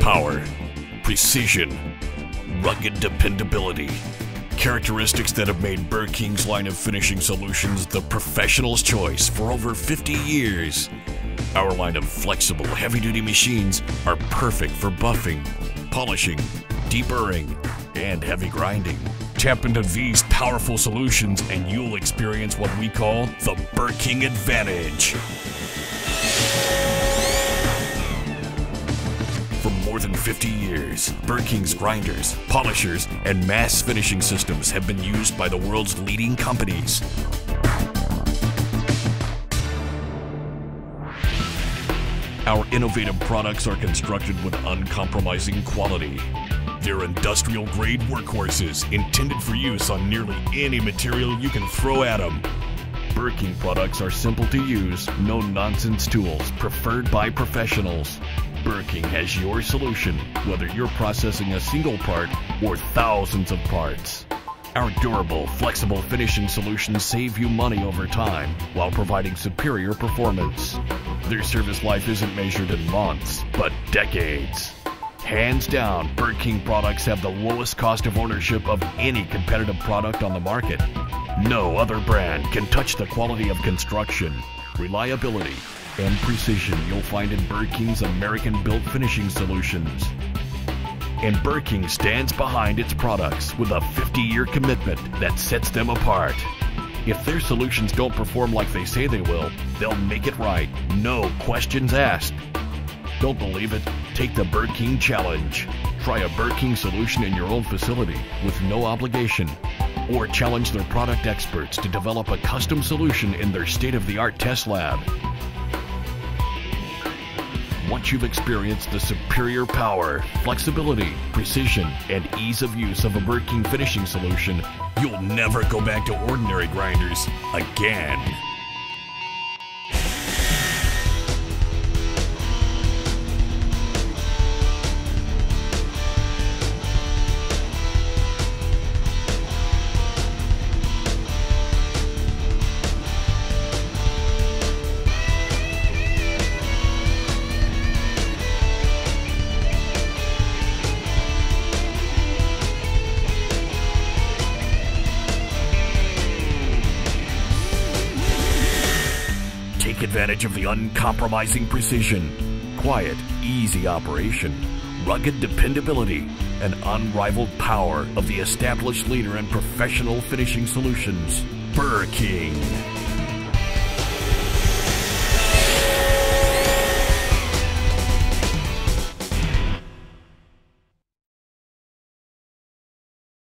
Power, precision, rugged dependability. Characteristics that have made Burr King's line of finishing solutions the professional's choice for over 50 years. Our line of flexible, heavy-duty machines are perfect for buffing, polishing, deburring, and heavy grinding. Tap into these powerful solutions and you'll experience what we call the Burr King Advantage. For more than 50 years, Burr King's grinders, polishers, and mass finishing systems have been used by the world's leading companies. Our innovative products are constructed with uncompromising quality. They're industrial-grade workhorses intended for use on nearly any material you can throw at them. Burr King products are simple to use, no-nonsense tools preferred by professionals. Burr King has your solution, whether you're processing a single part or thousands of parts. Our durable, flexible finishing solutions save you money over time while providing superior performance. Their service life isn't measured in months, but decades. Hands down, Burr King products have the lowest cost of ownership of any competitive product on the market. No other brand can touch the quality of construction, reliability, and precision you'll find in Burr King's American-built finishing solutions. And Burr King stands behind its products with a 50-year commitment that sets them apart. If their solutions don't perform like they say they will, they'll make it right, no questions asked. Don't believe it? Take the Burr King Challenge. Try a Burr King solution in your own facility with no obligation. Or challenge their product experts to develop a custom solution in their state-of-the-art test lab. Once you've experienced the superior power, flexibility, precision, and ease of use of a Burr King finishing solution, you'll never go back to ordinary grinders again. Take advantage of the uncompromising precision, quiet, easy operation, rugged dependability, and unrivaled power of the established leader in professional finishing solutions, Burr King.